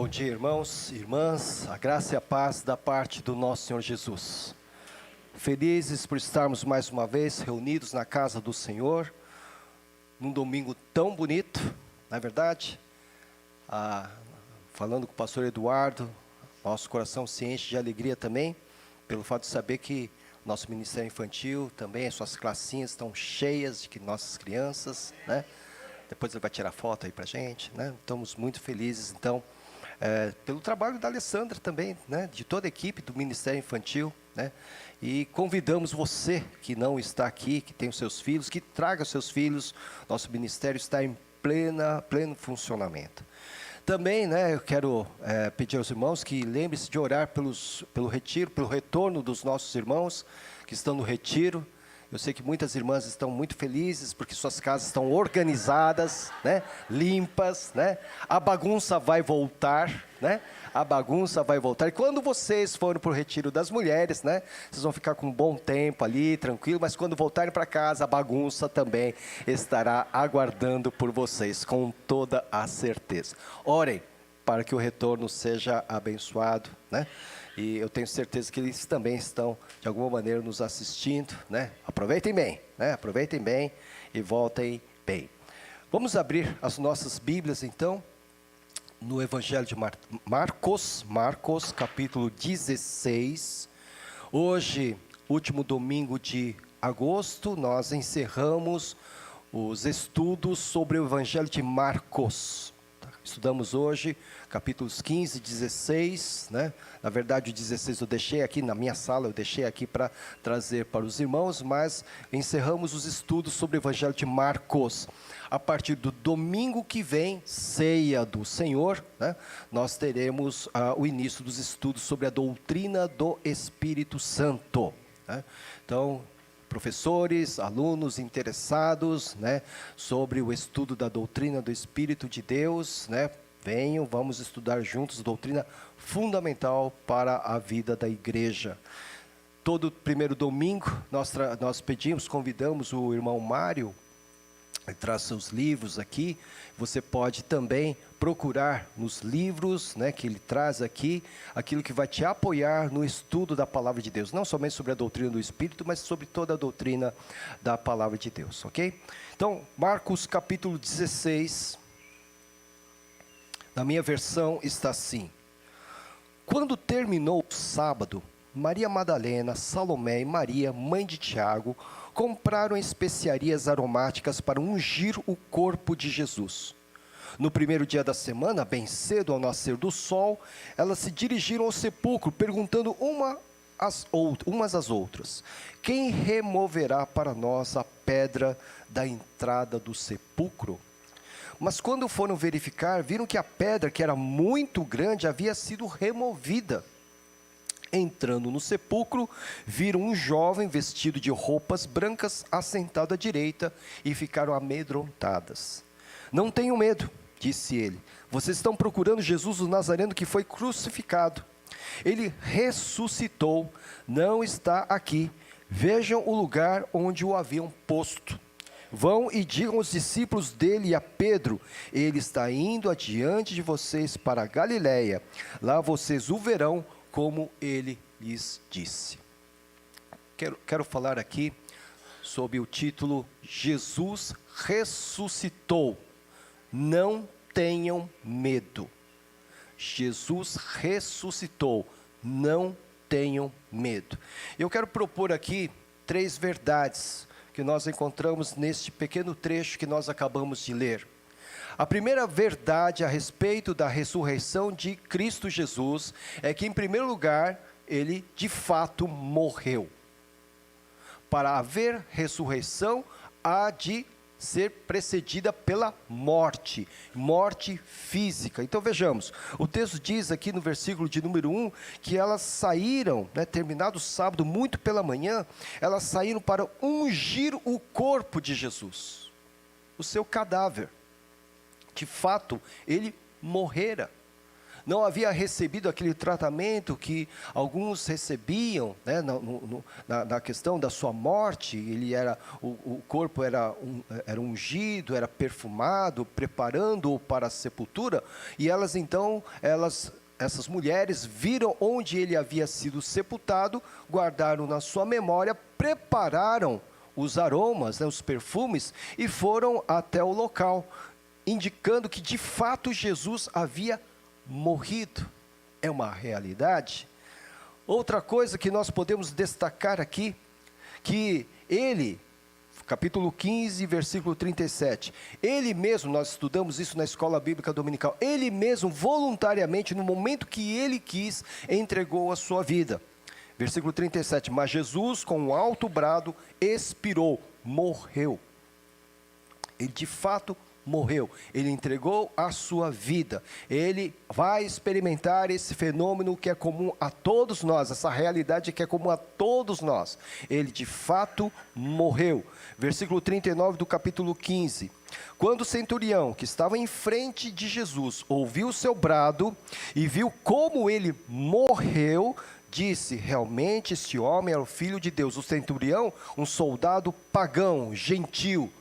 Bom dia, irmãos e irmãs, a graça e a paz da parte do nosso Senhor Jesus. Felizes por estarmos mais uma vez reunidos na casa do Senhor, num domingo tão bonito, não é verdade? Falando com o pastor Eduardo, nosso coração se enche de alegria também, pelo fato de saber que nosso ministério infantil também, as suas classinhas estão cheias de nossas crianças, né? Depois ele vai tirar foto aí pra gente, né? Estamos muito felizes, então, pelo trabalho da Alessandra também, né? De toda a equipe do Ministério Infantil, né? E convidamos você que não está aqui, que tem os seus filhos, que traga os seus filhos. Nosso ministério está em pleno funcionamento. Também, né, eu quero pedir aos irmãos que lembrem-se de orar pelo retiro, pelo retorno dos nossos irmãos que estão no retiro. Eu sei que muitas irmãs estão muito felizes porque suas casas estão organizadas, né, limpas, né? A bagunça vai voltar, né? A bagunça vai voltar. E quando vocês forem para o retiro das mulheres, né, vocês vão ficar com um bom tempo ali, tranquilo, mas quando voltarem para casa, a bagunça também estará aguardando por vocês, com toda a certeza. Orem para que o retorno seja abençoado, né? E eu tenho certeza que eles também estão, de alguma maneira, nos assistindo, né? Aproveitem bem, né? Aproveitem bem e voltem bem. Vamos abrir as nossas Bíblias, então, no Evangelho de Marcos, capítulo 16. Hoje, último domingo de agosto, nós encerramos os estudos sobre o Evangelho de Marcos. Estudamos hoje capítulos 15 e 16, né? Na verdade o 16 eu deixei aqui na minha sala, eu deixei aqui para trazer para os irmãos, mas encerramos os estudos sobre o Evangelho de Marcos. A partir do domingo que vem, ceia do Senhor, né? Nós teremos o início dos estudos sobre a doutrina do Espírito Santo, né? Então, professores, alunos interessados, né, sobre o estudo da doutrina do Espírito de Deus, né, venham, vamos estudar juntos doutrina fundamental para a vida da igreja. Todo primeiro domingo nós convidamos o irmão Mário, ele traz seus livros aqui. Você pode também procurar nos livros, né, que ele traz aqui, aquilo que vai te apoiar no estudo da palavra de Deus, não somente sobre a doutrina do Espírito, mas sobre toda a doutrina da palavra de Deus, ok? Então, Marcos capítulo 16, na minha versão está assim: quando terminou o sábado, Maria Madalena, Salomé e Maria, mãe de Tiago, compraram especiarias aromáticas para ungir o corpo de Jesus. No primeiro dia da semana, bem cedo ao nascer do sol, elas se dirigiram ao sepulcro, perguntando umas às outras: quem removerá para nós a pedra da entrada do sepulcro? Mas quando foram verificar, viram que a pedra, que era muito grande, havia sido removida. Entrando no sepulcro, viram um jovem vestido de roupas brancas assentado à direita e ficaram amedrontadas. Não tenham medo, disse ele. Vocês estão procurando Jesus o Nazareno que foi crucificado. Ele ressuscitou, não está aqui. Vejam o lugar onde o haviam posto. Vão e digam aos discípulos dele e a Pedro: ele está indo adiante de vocês para a Galiléia. Lá vocês o verão, como ele lhes disse. Quero falar aqui sob o título Jesus ressuscitou. Não tenham medo. Jesus ressuscitou. Não tenham medo. Eu quero propor aqui 3 verdades que nós encontramos neste pequeno trecho que nós acabamos de ler. A primeira verdade a respeito da ressurreição de Cristo Jesus é que, em primeiro lugar, ele de fato morreu. Para haver ressurreição, há de ser precedida pela morte física. Então vejamos, o texto diz aqui no versículo de número 1, que elas saíram, né, terminado o sábado, muito pela manhã, elas saíram para ungir o corpo de Jesus, o seu cadáver. De fato, ele morrera. não havia recebido aquele tratamento que alguns recebiam, né, na questão da sua morte. O corpo era ungido, era perfumado, preparando-o para a sepultura, e essas mulheres viram onde ele havia sido sepultado, guardaram na sua memória, prepararam os aromas, né, os perfumes, e foram até o local, indicando que de fato Jesus havia morrido. É uma realidade. Outra coisa que nós podemos destacar aqui, que ele, capítulo 15, versículo 37, ele mesmo, nós estudamos isso na escola bíblica dominical, ele mesmo voluntariamente, no momento que ele quis, entregou a sua vida. Versículo 37, mas Jesus com um alto brado expirou, morreu. Ele de fato morreu, ele entregou a sua vida. Ele vai experimentar esse fenômeno que é comum a todos nós, essa realidade que é comum a todos nós. Ele de fato morreu. Versículo 39 do capítulo 15, quando o centurião que estava em frente de Jesus ouviu o seu brado e viu como ele morreu, disse, realmente este homem era o Filho de Deus. O centurião, um soldado pagão, gentil,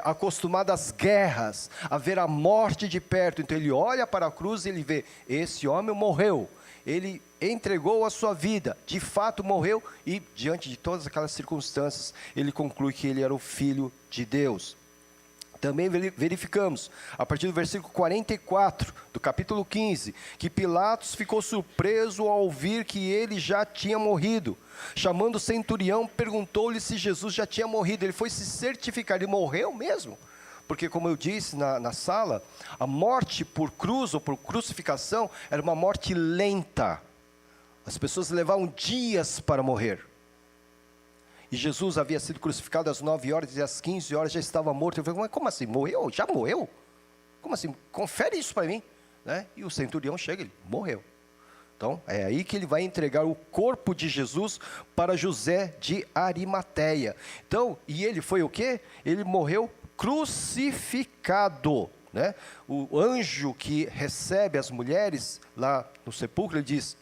acostumado às guerras, a ver a morte de perto. Então ele olha para a cruz e ele vê, esse homem morreu, ele entregou a sua vida, de fato morreu, e diante de todas aquelas circunstâncias, ele conclui que ele era o Filho de Deus. Também verificamos, a partir do versículo 44, do capítulo 15, que Pilatos ficou surpreso ao ouvir que ele já tinha morrido. Chamando o centurião, perguntou-lhe se Jesus já tinha morrido. Ele foi se certificar, ele morreu mesmo? Porque, como eu disse na sala, a morte por cruz ou por crucificação era uma morte lenta. As pessoas levavam dias para morrer. E Jesus havia sido crucificado às 9 horas e às 15 horas já estava morto. Eu falei, mas como assim? Morreu? Já morreu? Como assim? Confere isso para mim. Né? E o centurião chega, ele morreu. Então, é aí que ele vai entregar o corpo de Jesus para José de Arimateia. Então, e ele foi o quê? Ele morreu crucificado. Né? O anjo que recebe as mulheres lá no sepulcro, ele diz,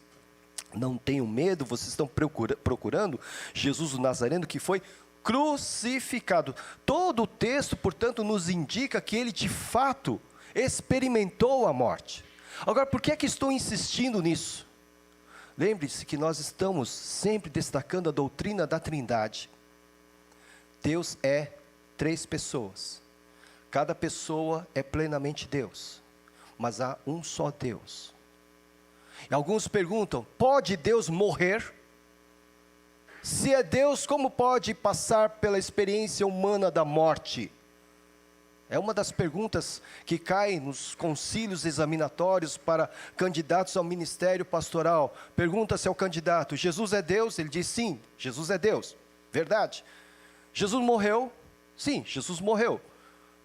não tenham medo, vocês estão procurando Jesus o Nazareno que foi crucificado. Todo o texto, portanto, nos indica que ele de fato experimentou a morte. Agora, por que é que estou insistindo nisso? Lembre-se que nós estamos sempre destacando a doutrina da Trindade. Deus é 3 pessoas. Cada pessoa é plenamente Deus, mas há um só Deus. E alguns perguntam, pode Deus morrer? Se é Deus, como pode passar pela experiência humana da morte? É uma das perguntas que cai nos concílios examinatórios para candidatos ao ministério pastoral. Pergunta-se ao candidato, Jesus é Deus? Ele diz, sim, Jesus é Deus. Verdade. Jesus morreu? Sim, Jesus morreu.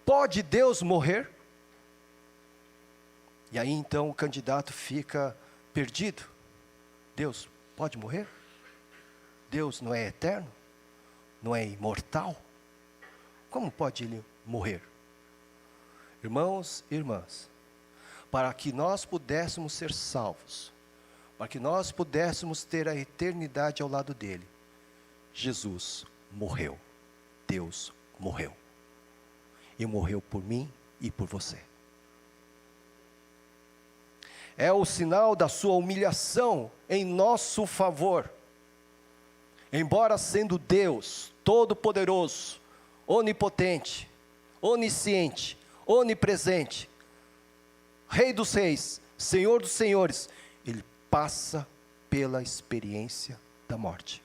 Pode Deus morrer? E aí então o candidato fica perdido. Deus pode morrer? Deus não é eterno? Não é imortal? Como pode ele morrer? Irmãos e irmãs, para que nós pudéssemos ser salvos, para que nós pudéssemos ter a eternidade ao lado dele, Jesus morreu. Deus morreu. E morreu por mim e por você. É o sinal da sua humilhação em nosso favor. Embora sendo Deus todo-poderoso, onipotente, onisciente, onipresente, Rei dos reis, Senhor dos senhores, ele passa pela experiência da morte.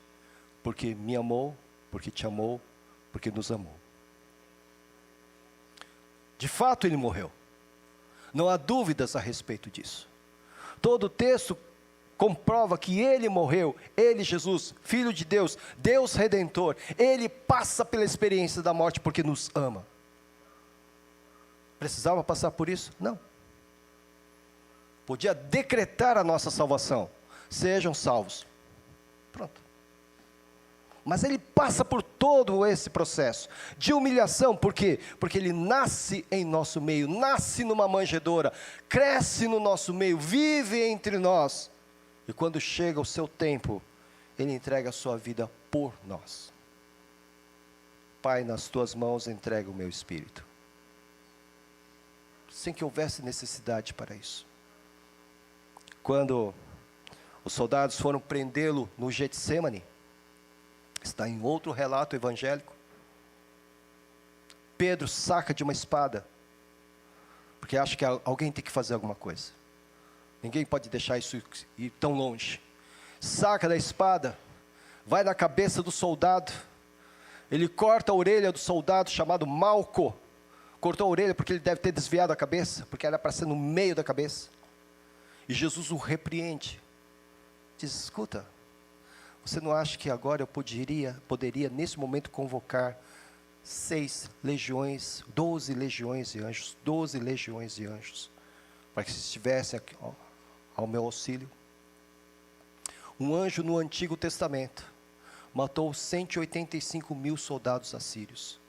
Porque me amou, porque te amou, porque nos amou. De fato ele morreu. Não há dúvidas a respeito disso. Todo o texto comprova que ele morreu, ele, Jesus, Filho de Deus, Deus Redentor, ele passa pela experiência da morte porque nos ama. Precisava passar por isso? Não. Podia decretar a nossa salvação. Sejam salvos. Pronto. Mas ele passa por todo esse processo de humilhação. Por quê? Porque ele nasce em nosso meio, nasce numa manjedoura, cresce no nosso meio, vive entre nós. E quando chega o seu tempo, ele entrega a sua vida por nós. Pai, nas tuas mãos entrego o meu espírito. Sem que houvesse necessidade para isso. Quando os soldados foram prendê-lo no Getsêmani, está em outro relato evangélico, Pedro saca de uma espada, porque acha que alguém tem que fazer alguma coisa. Ninguém pode deixar isso ir tão longe. Saca da espada, vai na cabeça do soldado, ele corta a orelha do soldado chamado Malco. Cortou a orelha porque ele deve ter desviado a cabeça, porque era para ser no meio da cabeça. E Jesus o repreende. Diz, escuta, você não acha que agora eu poderia nesse momento convocar 6 legiões, 12 legiões de anjos, 12 legiões de anjos, para que estivessem aqui, ao meu auxílio? Um anjo no Antigo Testamento matou 185 mil soldados assírios.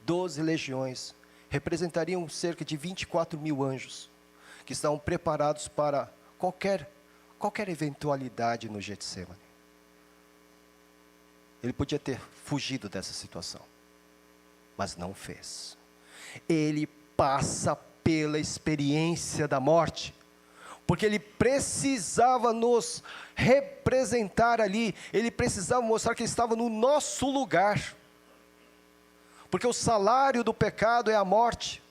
12 legiões representariam cerca de 24 mil anjos, que estavam preparados para qualquer eventualidade no Getsêmani. Ele podia ter fugido dessa situação, mas não fez. Ele passa pela experiência da morte, porque ele precisava nos representar ali, ele precisava mostrar que ele estava no nosso lugar, porque o salário do pecado é a morte.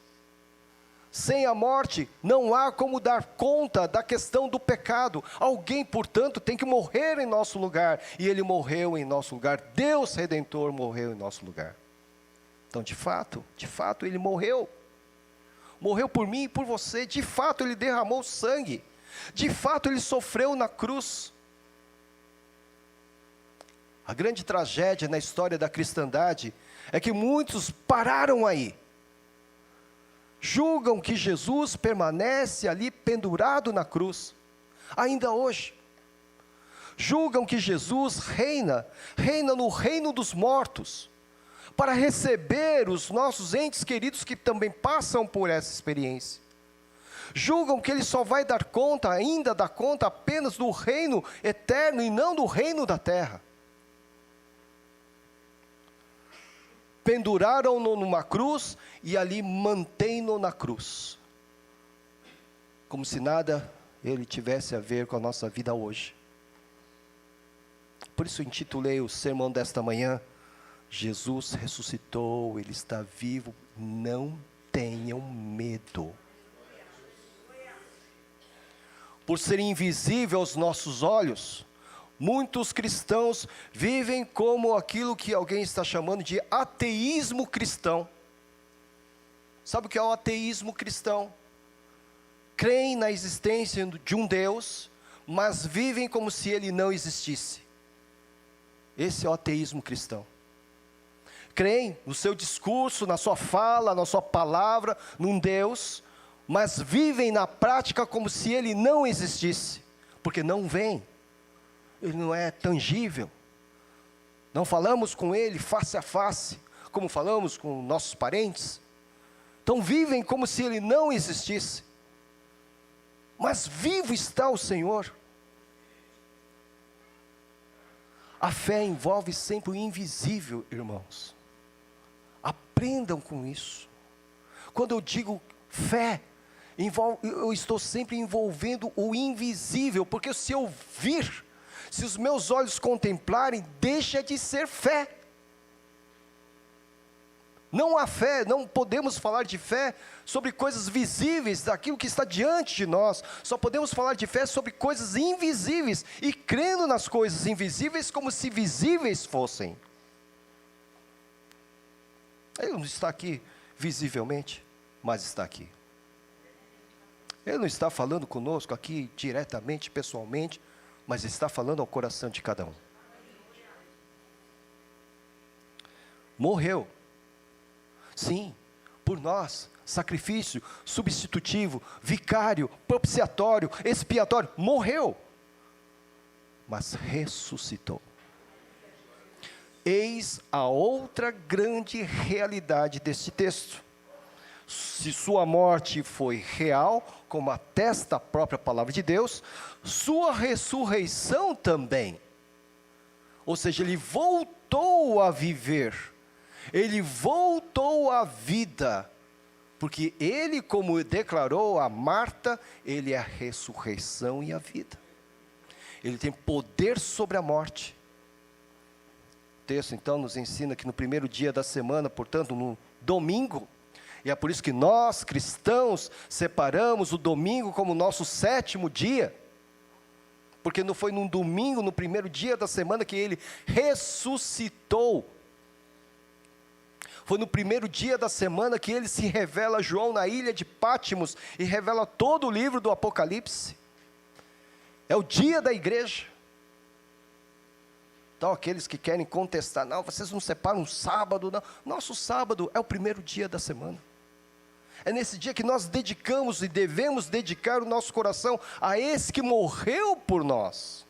Sem a morte, não há como dar conta da questão do pecado. Alguém, portanto, tem que morrer em nosso lugar. E ele morreu em nosso lugar. Deus Redentor morreu em nosso lugar. Então, de fato, ele morreu. Morreu por mim e por você. De fato, ele derramou sangue. De fato, ele sofreu na cruz. A grande tragédia na história da cristandade é que muitos pararam aí. Julgam que Jesus permanece ali pendurado na cruz, ainda hoje. Julgam que Jesus reina no reino dos mortos, para receber os nossos entes queridos que também passam por essa experiência. Julgam que ele só vai dar conta apenas do reino eterno e não do reino da terra. Penduraram-no numa cruz e ali mantêm-no na cruz, como se nada ele tivesse a ver com a nossa vida hoje. Por isso intitulei o sermão desta manhã, Jesus ressuscitou, Ele está vivo, não tenham medo. Por ser invisível aos nossos olhos, muitos cristãos vivem como aquilo que alguém está chamando de ateísmo cristão. Sabe o que é o ateísmo cristão? Creem na existência de um Deus, mas vivem como se Ele não existisse. Esse é o ateísmo cristão. Creem no seu discurso, na sua fala, na sua palavra, num Deus, mas vivem na prática como se Ele não existisse, porque não vem. Ele não é tangível. Não falamos com Ele face a face, como falamos com nossos parentes. Então vivem como se Ele não existisse. Mas vivo está o Senhor. A fé envolve sempre o invisível, irmãos. Aprendam com isso. Quando eu digo fé, eu estou sempre envolvendo o invisível, porque se eu vir, se os meus olhos contemplarem, deixa de ser fé. Não há fé, não podemos falar de fé sobre coisas visíveis, daquilo que está diante de nós. Só podemos falar de fé sobre coisas invisíveis, e crendo nas coisas invisíveis como se visíveis fossem. Ele não está aqui visivelmente, mas está aqui. Ele não está falando conosco aqui diretamente, pessoalmente, mas está falando ao coração de cada um. Morreu. Sim, por nós, sacrifício, substitutivo, vicário, propiciatório, expiatório, morreu, mas ressuscitou. Eis a outra grande realidade deste texto. Se sua morte foi real, como atesta a própria palavra de Deus, sua ressurreição também. Ou seja, ele voltou a viver, ele voltou à vida, porque ele, como declarou a Marta, ele é a ressurreição e a vida. Ele tem poder sobre a morte. O texto então nos ensina que no primeiro dia da semana, portanto no domingo, e é por isso que nós cristãos separamos o domingo como nosso 7º dia, porque não foi num domingo, no primeiro dia da semana que ele ressuscitou. Foi no primeiro dia da semana que ele se revela a João na ilha de Pátimos e revela todo o livro do Apocalipse. É o dia da igreja. Então aqueles que querem contestar, não, vocês não separam um sábado, não. Nosso sábado é o primeiro dia da semana. É nesse dia que nós dedicamos e devemos dedicar o nosso coração a esse que morreu por nós.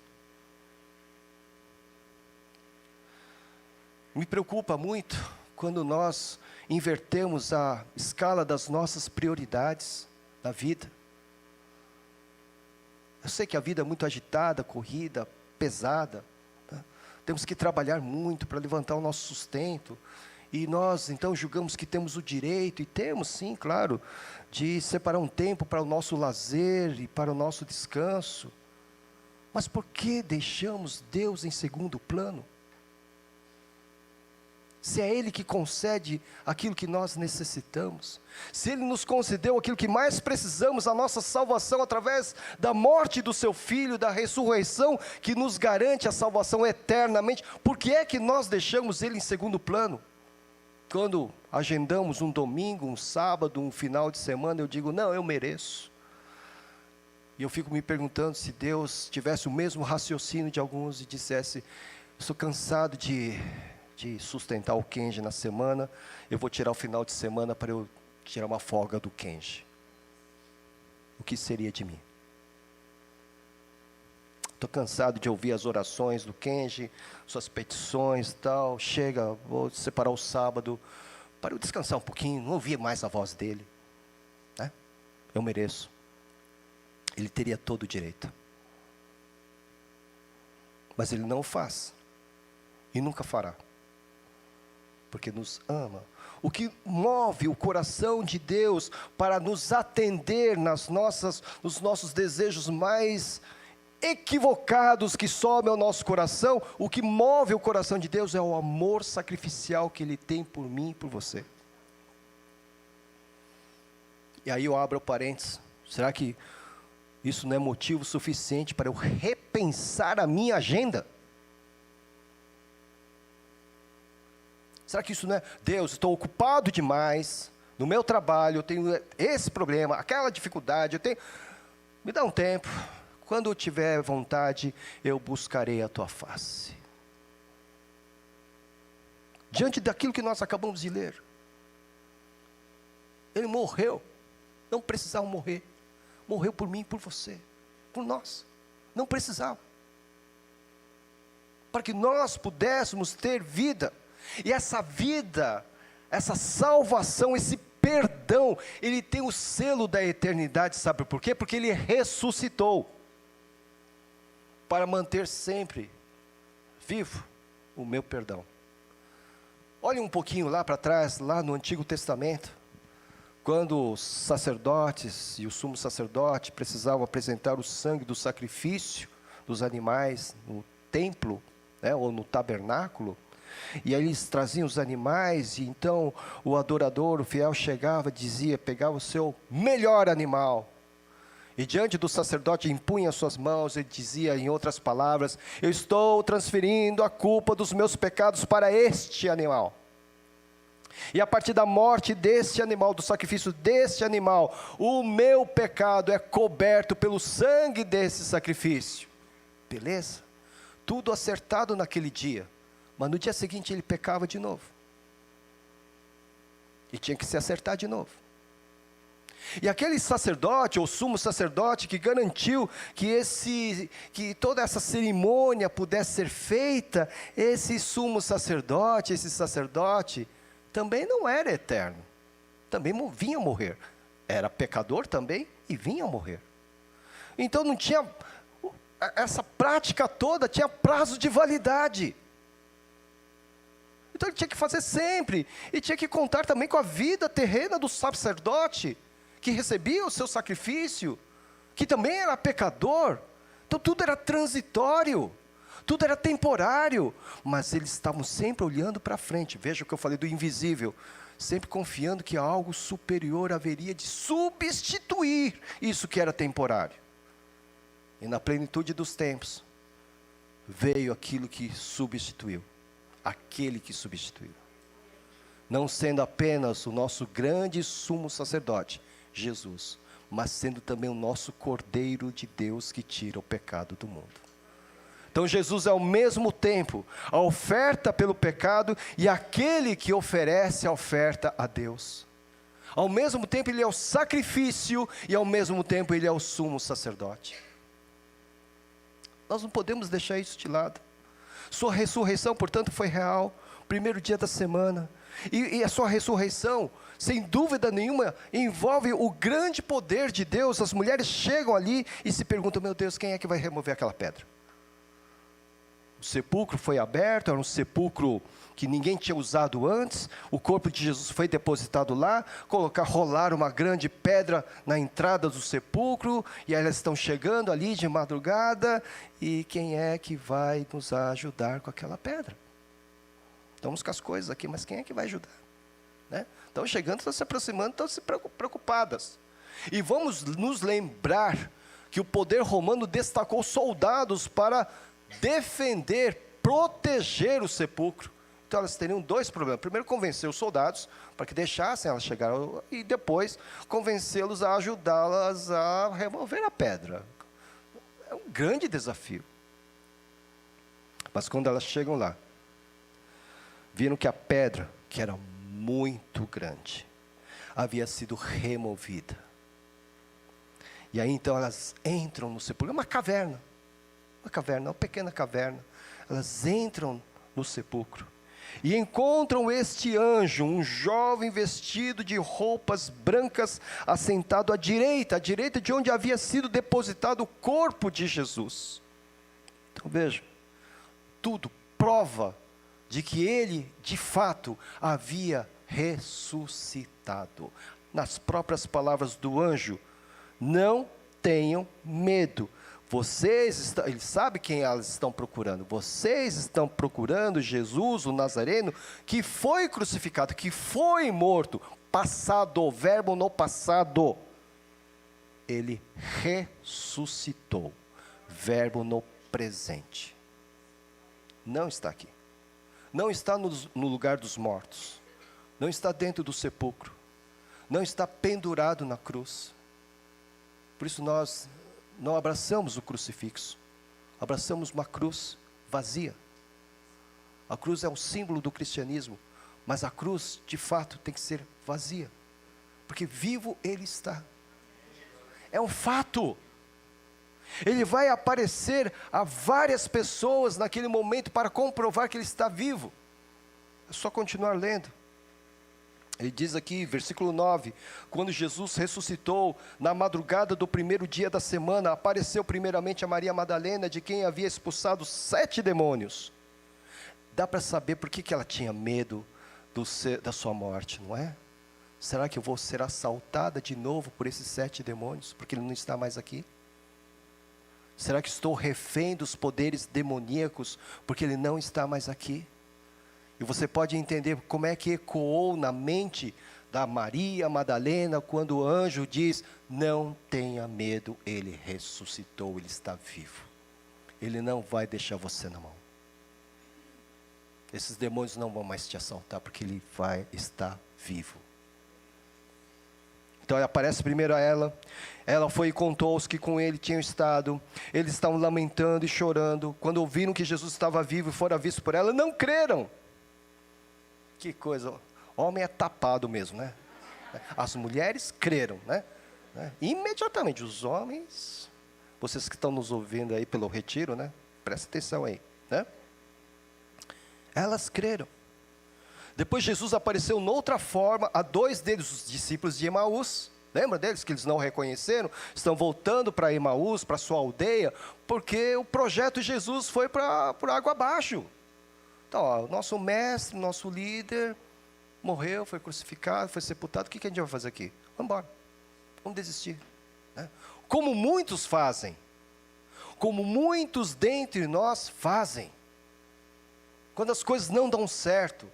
Me preocupa muito quando nós invertemos a escala das nossas prioridades na vida. Eu sei que a vida é muito agitada, corrida, pesada, tá? Temos que trabalhar muito para levantar o nosso sustento. E nós, então, julgamos que temos o direito, e temos sim, claro, de separar um tempo para o nosso lazer e para o nosso descanso. Mas por que deixamos Deus em segundo plano? Se é Ele que concede aquilo que nós necessitamos, se Ele nos concedeu aquilo que mais precisamos, a nossa salvação através da morte do Seu Filho, da ressurreição, que nos garante a salvação eternamente, por que é que nós deixamos Ele em segundo plano? Quando agendamos um domingo, um sábado, um final de semana, eu digo, não, eu mereço. E eu fico me perguntando se Deus tivesse o mesmo raciocínio de alguns e dissesse, estou cansado de sustentar o Kenji na semana, eu vou tirar o final de semana para eu tirar uma folga do Kenji. O que seria de mim? Estou cansado de ouvir as orações do Kenji, suas petições e tal. Chega, vou separar o sábado para eu descansar um pouquinho, não ouvir mais a voz dele, né? Eu mereço. Ele teria todo o direito. Mas ele não o faz. E nunca fará. Porque nos ama. O que move o coração de Deus para nos atender nos nossos desejos mais equivocados que sobem ao nosso coração, o que move o coração de Deus é o amor sacrificial que Ele tem por mim e por você. E aí eu abro o parênteses, será que isso não é motivo suficiente para eu repensar a minha agenda? Será que isso não é, Deus, estou ocupado demais no meu trabalho, eu tenho esse problema, aquela dificuldade, me dá um tempo. Quando eu tiver vontade, eu buscarei a tua face. Diante daquilo que nós acabamos de ler. Ele morreu. Não precisava morrer. Morreu por mim e por você. Por nós. Não precisava. Para que nós pudéssemos ter vida. E essa vida, essa salvação, esse perdão, ele tem o selo da eternidade. Sabe por quê? Porque ele ressuscitou. Para manter sempre vivo o meu perdão. Olhe um pouquinho lá para trás, lá no Antigo Testamento, quando os sacerdotes e o sumo sacerdote precisavam apresentar o sangue do sacrifício dos animais no templo, né, ou no tabernáculo, e aí eles traziam os animais, e então o adorador, o fiel, chegava, dizia, pegava o seu melhor animal, e diante do sacerdote impunha suas mãos e dizia em outras palavras, eu estou transferindo a culpa dos meus pecados para este animal. E a partir da morte deste animal, do sacrifício deste animal, o meu pecado é coberto pelo sangue desse sacrifício. Beleza? Tudo acertado naquele dia. Mas no dia seguinte ele pecava de novo. E tinha que se acertar de novo. E aquele sacerdote, ou sumo sacerdote, que garantiu que toda essa cerimônia pudesse ser feita, esse sumo sacerdote, esse sacerdote, também não era eterno, também vinha morrer, era pecador também e vinha morrer. Então não tinha, essa prática toda tinha prazo de validade. Então ele tinha que fazer sempre, e tinha que contar também com a vida terrena do sacerdote, que recebia o seu sacrifício, que também era pecador. Então tudo era transitório, tudo era temporário, mas eles estavam sempre olhando para frente. Veja o que eu falei do invisível, sempre confiando que algo superior haveria de substituir isso que era temporário. E na plenitude dos tempos, veio aquilo que substituiu, aquele que substituiu. Não sendo apenas o nosso grande sumo sacerdote, Jesus, mas sendo também o nosso Cordeiro de Deus que tira o pecado do mundo. Então Jesus é ao mesmo tempo a oferta pelo pecado e aquele que oferece a oferta a Deus. Ao mesmo tempo ele é o sacrifício e ao mesmo tempo ele é o sumo sacerdote. Nós não podemos deixar isso de lado. Sua ressurreição, portanto, foi real, primeiro dia da semana. E a sua ressurreição, sem dúvida nenhuma, envolve o grande poder de Deus. As mulheres chegam ali e se perguntam: meu Deus, quem é que vai remover aquela pedra? O sepulcro foi aberto, era um sepulcro que ninguém tinha usado antes. O corpo de Jesus foi depositado lá. Rolaram uma grande pedra na entrada do sepulcro, e elas estão chegando ali de madrugada, e quem é que vai nos ajudar com aquela pedra? Estamos com as coisas aqui, mas quem é que vai ajudar? Né? Estão chegando, estão se aproximando, estão se preocupadas. E vamos nos lembrar que o poder romano destacou soldados para defender, proteger o sepulcro. Então elas teriam dois problemas: primeiro, convencer os soldados para que deixassem elas chegar, e depois convencê-los a ajudá-las a remover a pedra. É um grande desafio. Mas quando elas chegam lá, viram que a pedra, que era muito grande, havia sido removida. E aí então elas entram no sepulcro, uma caverna, uma pequena caverna. Elas entram no sepulcro e encontram este anjo, um jovem vestido de roupas brancas, assentado à direita de onde havia sido depositado o corpo de Jesus. Então veja, tudo prova de que ele, de fato, havia ressuscitado. Nas próprias palavras do anjo: não tenham medo. Ele sabe quem elas estão procurando. Vocês estão procurando Jesus, o Nazareno, que foi crucificado, que foi morto. Passado, verbo no passado. Ele ressuscitou. Verbo no presente. Não está aqui. Não está no lugar dos mortos. Não está dentro do sepulcro. Não está pendurado na cruz. Por isso nós não abraçamos o crucifixo, abraçamos uma cruz vazia. A cruz é um símbolo do cristianismo, mas a cruz, de fato, tem que ser vazia, porque vivo ele está. É um fato. Ele vai aparecer a várias pessoas naquele momento para comprovar que ele está vivo. É só continuar lendo. Ele diz aqui, versículo 9: quando Jesus ressuscitou, na madrugada do primeiro dia da semana, apareceu primeiramente a Maria Madalena, de quem havia expulsado 7 demônios. Dá para saber por que ela tinha medo da sua morte, não é? Será que eu vou ser assaltada de novo por esses 7 demônios, porque ele não está mais aqui? Será que estou refém dos poderes demoníacos, porque ele não está mais aqui? E você pode entender como é que ecoou na mente da Maria Madalena, quando o anjo diz: não tenha medo, ele ressuscitou, ele está vivo. Ele não vai deixar você na mão. Esses demônios não vão mais te assaltar, porque ele vai estar vivo. Então aparece primeiro a ela. Ela foi e contou aos que com ele tinham estado. Eles estavam lamentando e chorando. Quando ouviram que Jesus estava vivo e fora visto por ela, não creram. Que coisa, homem é tapado mesmo, né? As mulheres creram, né? né? Imediatamente, os homens, vocês que estão nos ouvindo aí pelo retiro, né? Presta atenção aí, né? Elas creram. Depois Jesus apareceu noutra forma a dois deles, os discípulos de Emaús. Lembra deles que eles não reconheceram? Estão voltando para Emaús, para sua aldeia, porque o projeto de Jesus foi por água abaixo. Então, ó, o nosso mestre, nosso líder, morreu, foi crucificado, foi sepultado. O que a gente vai fazer aqui? Vamos embora. Vamos desistir, né? Como muitos fazem. Como muitos dentre nós fazem. Quando as coisas não dão certo,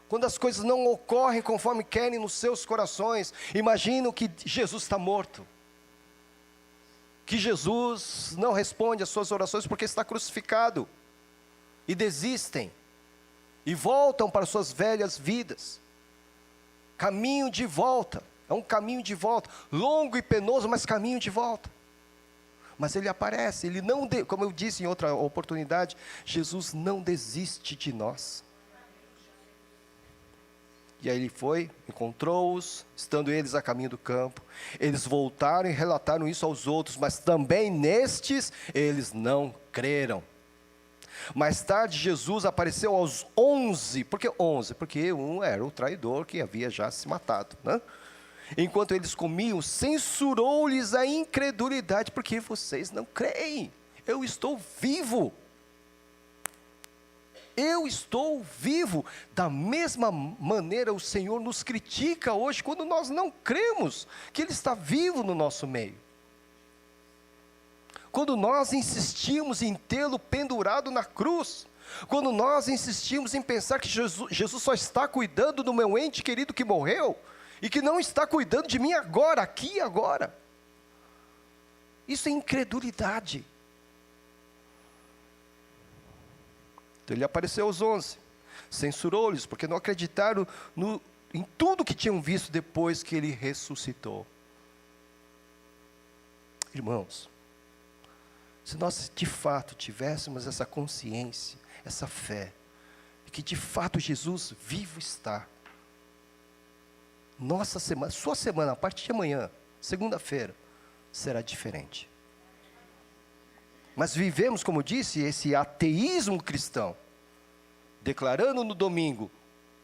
quando as coisas não ocorrem conforme querem nos seus corações, imaginam que Jesus está morto, que Jesus não responde às suas orações porque está crucificado, e desistem, e voltam para suas velhas vidas. Caminho de volta, é um caminho de volta, longo e penoso, mas caminho de volta. Mas ele aparece, ele não, como eu disse em outra oportunidade, Jesus não desiste de nós. E aí ele foi, encontrou-os, estando eles a caminho do campo. Eles voltaram e relataram isso aos outros, mas também nestes eles não creram. Mais tarde Jesus apareceu aos 11. Por que 11? Porque um era o traidor que havia já se matado, né? Enquanto eles comiam, censurou-lhes a incredulidade, porque vocês não creem. Eu estou vivo. Eu estou vivo. Da mesma maneira o Senhor nos critica hoje, quando nós não cremos que Ele está vivo no nosso meio. Quando nós insistimos em tê-lo pendurado na cruz, quando nós insistimos em pensar que Jesus só está cuidando do meu ente querido que morreu, e que não está cuidando de mim agora, aqui e agora. Isso é incredulidade. Então ele apareceu aos 11, censurou-lhes, porque não acreditaram em tudo que tinham visto depois que ele ressuscitou. Irmãos, se nós de fato tivéssemos essa consciência, essa fé, que de fato Jesus vivo está, nossa semana, sua semana, a partir de amanhã, segunda-feira, será diferente. Mas vivemos, como disse, esse ateísmo cristão, declarando no domingo,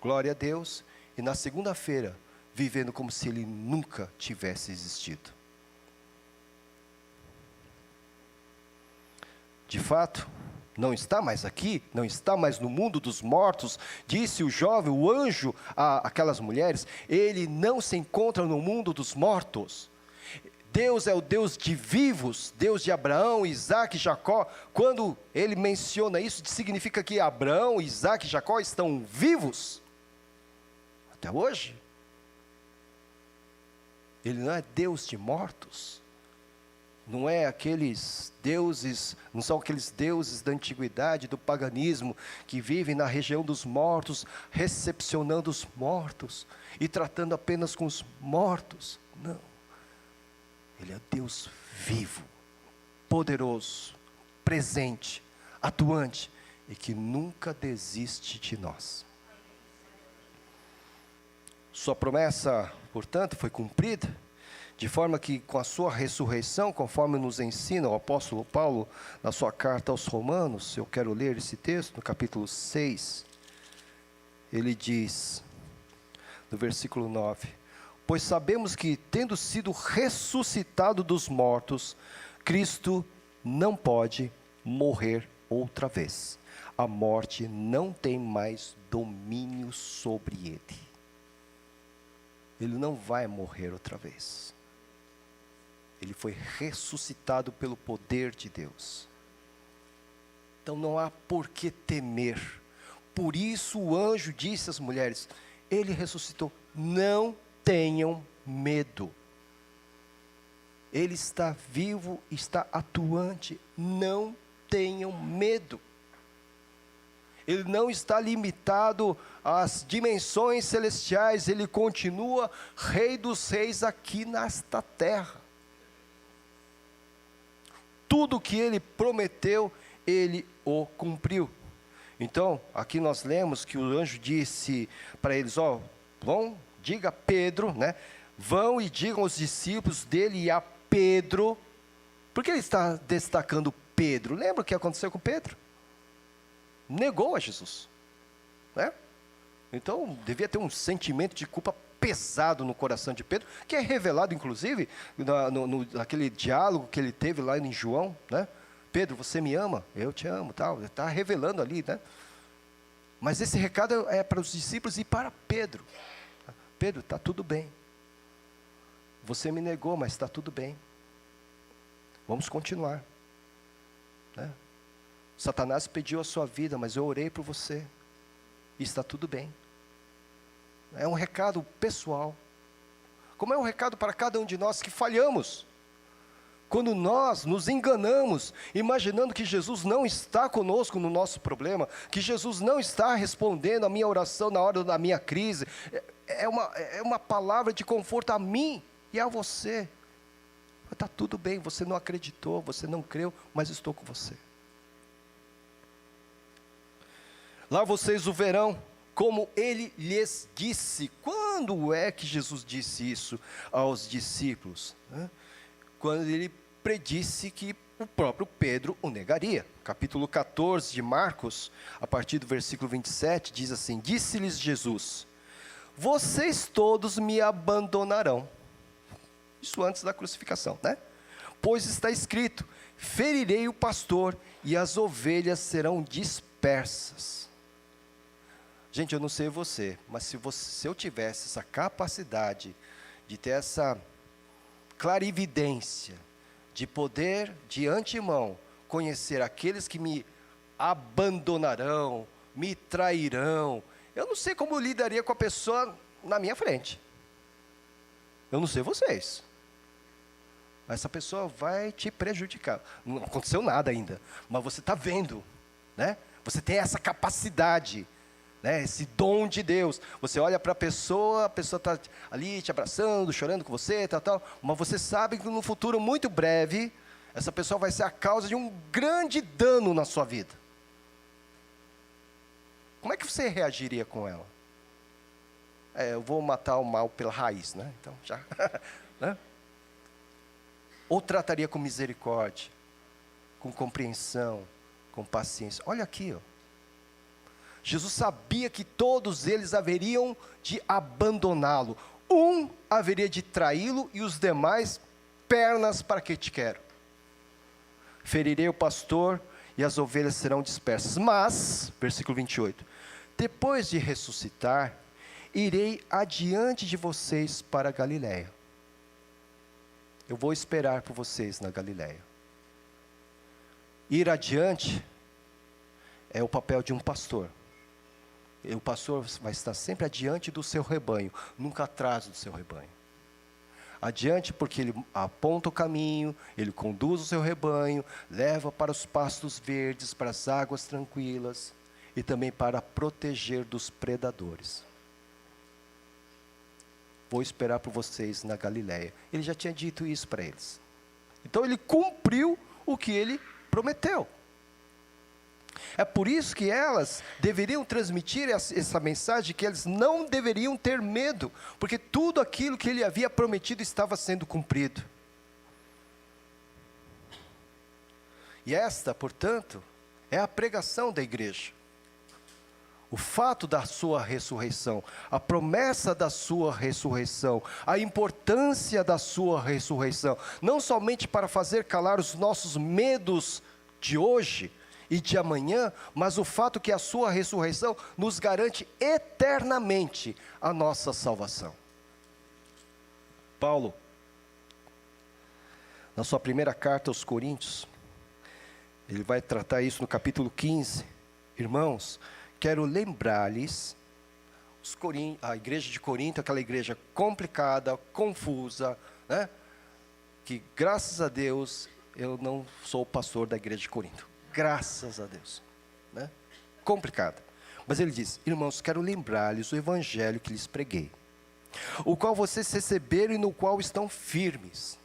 glória a Deus, e na segunda-feira, vivendo como se ele nunca tivesse existido. De fato, não está mais aqui, não está mais no mundo dos mortos, disse o jovem, o anjo, àquelas mulheres, ele não se encontra no mundo dos mortos. Deus é o Deus de vivos, Deus de Abraão, Isaac e Jacó. Quando ele menciona isso, significa que Abraão, Isaac e Jacó estão vivos, até hoje. Ele não é Deus de mortos. Não é aqueles deuses, não são aqueles deuses da antiguidade, do paganismo, que vivem na região dos mortos, recepcionando os mortos, e tratando apenas com os mortos. Não. Ele é Deus vivo, poderoso, presente, atuante, e que nunca desiste de nós. Sua promessa, portanto, foi cumprida, de forma que com a sua ressurreição, conforme nos ensina o apóstolo Paulo, na sua carta aos Romanos, eu quero ler esse texto, no capítulo 6, ele diz, no versículo 9, pois sabemos que, tendo sido ressuscitado dos mortos, Cristo não pode morrer outra vez. A morte não tem mais domínio sobre ele. Ele não vai morrer outra vez. Ele foi ressuscitado pelo poder de Deus. Então não há por que temer. Por isso o anjo disse às mulheres, ele ressuscitou, não tenham medo. Ele está vivo, está atuante, não tenham medo. Ele não está limitado às dimensões celestiais, ele continua Rei dos Reis aqui nesta terra. Tudo que ele prometeu, ele o cumpriu. Então, aqui nós lemos que o anjo disse para eles, vão, diga a Pedro, né? vão e digam aos discípulos dele e a Pedro. Por que ele está destacando Pedro? Lembra o que aconteceu com Pedro? Negou a Jesus, né? Então, devia ter um sentimento de culpa pesado no coração de Pedro, que é revelado, inclusive, naquele diálogo que ele teve lá em João, né? Pedro, você me ama? Eu te amo, tal. Está revelando ali, né? Mas esse recado é para os discípulos e para Pedro. Pedro, está tudo bem. Você me negou, mas está tudo bem. Vamos continuar, né? Satanás pediu a sua vida, mas eu orei por você. E está tudo bem. É um recado pessoal. Como é um recado para cada um de nós que falhamos. Quando nós nos enganamos, imaginando que Jesus não está conosco no nosso problema, que Jesus não está respondendo a minha oração na hora da minha crise, é uma palavra de conforto a mim e a você. Está tudo bem, você não acreditou, você não creu, mas estou com você. Lá vocês o verão, como ele lhes disse. Quando é que Jesus disse isso aos discípulos? Quando ele predisse que o próprio Pedro o negaria. Capítulo 14 de Marcos, a partir do versículo 27, diz assim: disse-lhes Jesus: vocês todos me abandonarão. Isso antes da crucificação, né? Pois está escrito: ferirei o pastor e as ovelhas serão dispersas. Gente, eu não sei você, mas se eu tivesse essa capacidade de ter essa clarividência, de poder de antemão conhecer aqueles que me abandonarão, me trairão, eu não sei como eu lidaria com a pessoa na minha frente. Eu não sei vocês. Essa pessoa vai te prejudicar. Não aconteceu nada ainda, mas você está vendo, né? Você tem essa capacidade, né? Esse dom de Deus. Você olha para a pessoa está ali te abraçando, chorando com você, tal, mas você sabe que no futuro muito breve, essa pessoa vai ser a causa de um grande dano na sua vida. Como é que você reagiria com ela? Eu vou matar o mal pela raiz, né? Então, já, né? Ou trataria com misericórdia, com compreensão, com paciência. Olha aqui, ó. Jesus sabia que todos eles haveriam de abandoná-lo. Um haveria de traí-lo e os demais, pernas para que te quero. Ferirei o pastor e as ovelhas serão dispersas. Mas, versículo 28, depois de ressuscitar, irei adiante de vocês para a Galiléia. Eu vou esperar por vocês na Galiléia. Ir adiante é o papel de um pastor. O pastor vai estar sempre adiante do seu rebanho, nunca atrás do seu rebanho. Adiante porque ele aponta o caminho, ele conduz o seu rebanho, leva para os pastos verdes, para as águas tranquilas e também para proteger dos predadores. Vou esperar por vocês na Galiléia. Ele já tinha dito isso para eles. Então ele cumpriu o que ele prometeu. É por isso que elas deveriam transmitir essa mensagem, que eles não deveriam ter medo, porque tudo aquilo que ele havia prometido estava sendo cumprido. E esta, portanto, é a pregação da igreja. O fato da sua ressurreição, a promessa da sua ressurreição, a importância da sua ressurreição, não somente para fazer calar os nossos medos de hoje e de amanhã, mas o fato que a sua ressurreição nos garante eternamente a nossa salvação. Paulo, na sua primeira carta aos Coríntios, ele vai tratar isso no capítulo 15. Irmãos, quero lembrar-lhes, a igreja de Corinto, aquela igreja complicada, confusa, né? Que graças a Deus eu não sou pastor da igreja de Corinto. Graças a Deus, né? Complicado. Mas ele diz: irmãos, quero lembrar-lhes o evangelho que lhes preguei, o qual vocês receberam e no qual estão firmes.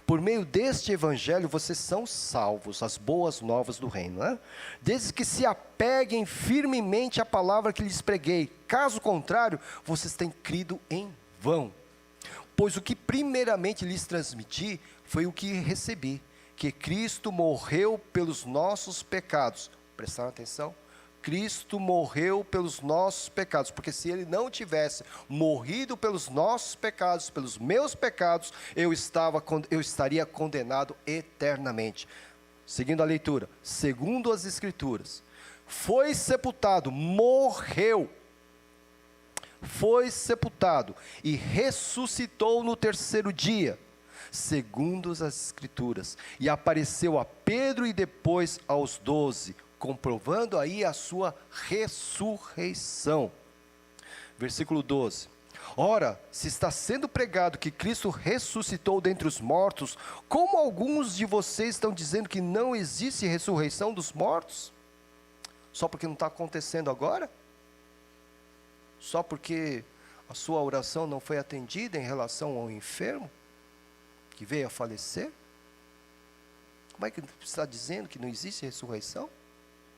Por meio deste evangelho vocês são salvos, as boas novas do reino, né? Desde que se apeguem firmemente à palavra que lhes preguei. Caso contrário, vocês têm crido em vão. Pois o que primeiramente lhes transmiti foi o que recebi, que Cristo morreu pelos nossos pecados. Prestaram atenção? Cristo morreu pelos nossos pecados, porque se Ele não tivesse morrido pelos nossos pecados, pelos meus pecados, eu estaria condenado eternamente. Seguindo a leitura, segundo as Escrituras, foi sepultado, morreu, foi sepultado e ressuscitou no terceiro dia, segundo as Escrituras, e apareceu a Pedro e depois aos 12, comprovando aí a sua ressurreição. Versículo 12. Ora, se está sendo pregado que Cristo ressuscitou dentre os mortos, como alguns de vocês estão dizendo que não existe ressurreição dos mortos? Só porque não está acontecendo agora? Só porque a sua oração não foi atendida em relação ao enfermo que veio a falecer? Como é que está dizendo que não existe ressurreição?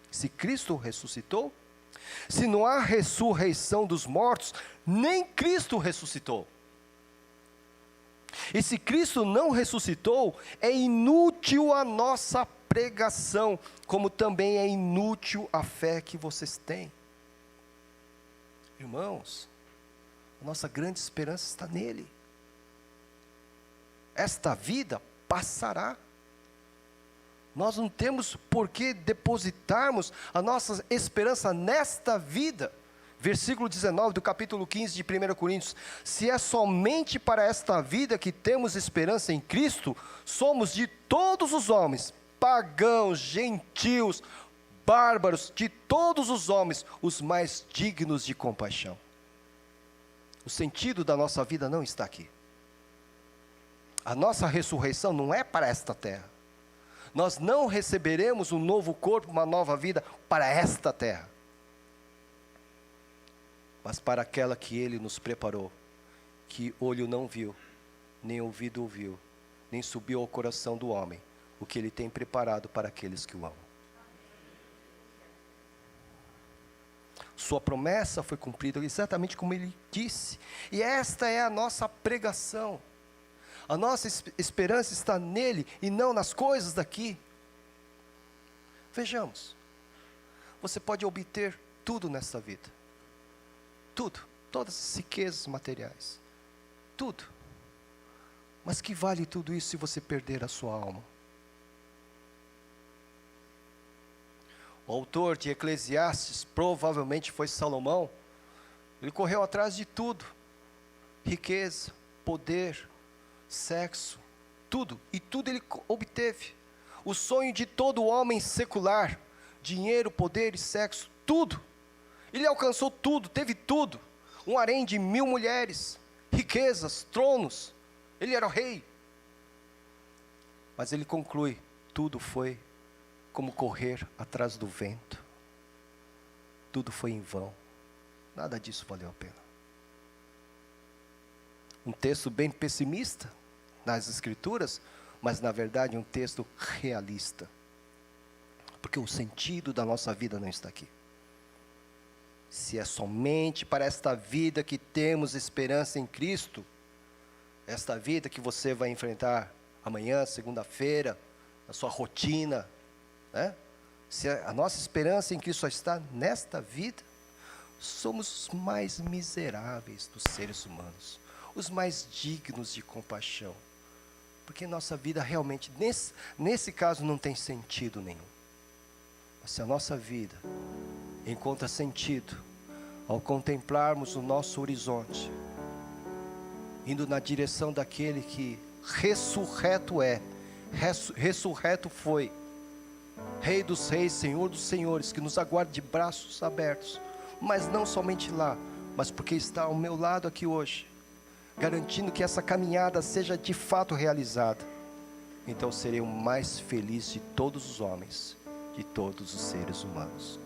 Se Cristo ressuscitou? Se não há ressurreição dos mortos, nem Cristo ressuscitou. E se Cristo não ressuscitou, é inútil a nossa pregação, como também é inútil a fé que vocês têm. Irmãos, a nossa grande esperança está nele. Esta vida passará. Nós não temos por que depositarmos a nossa esperança nesta vida. Versículo 19 do capítulo 15 de 1 Coríntios. Se é somente para esta vida que temos esperança em Cristo, somos de todos os homens, pagãos, gentios, bárbaros, de todos os homens, os mais dignos de compaixão. O sentido da nossa vida não está aqui. A nossa ressurreição não é para esta terra. Nós não receberemos um novo corpo, uma nova vida para esta terra, mas para aquela que Ele nos preparou, que olho não viu, nem ouvido ouviu, nem subiu ao coração do homem, o que Ele tem preparado para aqueles que o amam. Sua promessa foi cumprida exatamente como Ele disse, e esta é a nossa pregação. A nossa esperança está nele e não nas coisas daqui. Vejamos, você pode obter tudo nesta vida, tudo, todas as riquezas materiais, tudo, mas que vale tudo isso se você perder a sua alma? O autor de Eclesiastes, provavelmente foi Salomão, ele correu atrás de tudo, riqueza, poder, sexo, tudo, e tudo ele obteve. O sonho de todo homem secular, dinheiro, poder e sexo, tudo. Ele alcançou tudo, teve tudo. Um harém de 1000 mulheres, riquezas, tronos. Ele era o rei. Mas ele conclui, tudo foi como correr atrás do vento. Tudo foi em vão. Nada disso valeu a pena. Um texto bem pessimista nas Escrituras, mas na verdade um texto realista. Porque o sentido da nossa vida não está aqui. Se é somente para esta vida que temos esperança em Cristo, esta vida que você vai enfrentar amanhã, segunda-feira, na sua rotina, né? Se a nossa esperança em Cristo só está nesta vida, somos os mais miseráveis dos seres humanos, os mais dignos de compaixão, porque nossa vida realmente, nesse caso, não tem sentido nenhum. Mas se a nossa vida encontra sentido ao contemplarmos o nosso horizonte, indo na direção daquele que ressurreto é, ressurreto foi, Rei dos reis, Senhor dos senhores, que nos aguarda de braços abertos, mas não somente lá, mas porque está ao meu lado aqui hoje, garantindo que essa caminhada seja de fato realizada. Então serei o mais feliz de todos os homens, de todos os seres humanos.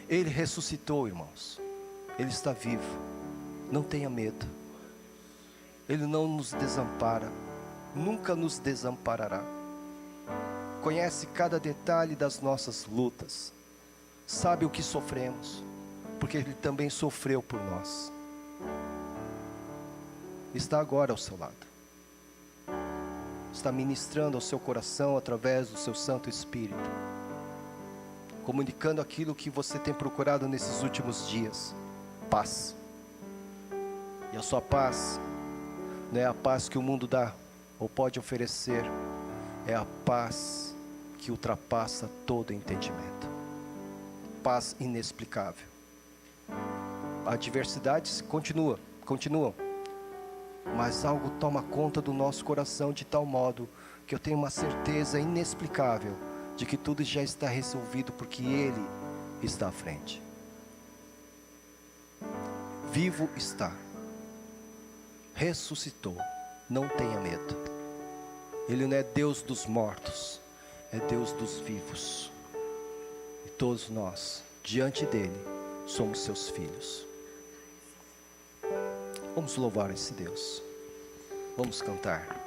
Ele ressuscitou, irmãos. Ele está vivo. Não tenha medo. Ele não nos desampara, nunca nos desamparará. Conhece cada detalhe das nossas lutas, sabe o que sofremos, porque Ele também sofreu por nós. está agora ao seu lado. Está ministrando ao seu coração através do seu Santo Espírito, comunicando aquilo que você tem procurado nesses últimos dias: paz. E a sua paz não é a paz que o mundo dá ou pode oferecer, é a paz que ultrapassa todo entendimento. Paz inexplicável. Adversidades continuam, mas algo toma conta do nosso coração de tal modo que eu tenho uma certeza inexplicável de que tudo já está resolvido, porque Ele está à frente. Vivo está, ressuscitou, não tenha medo. Ele não é Deus dos mortos, é Deus dos vivos. E todos nós, diante dele, somos seus filhos. Vamos louvar esse Deus. Vamos cantar.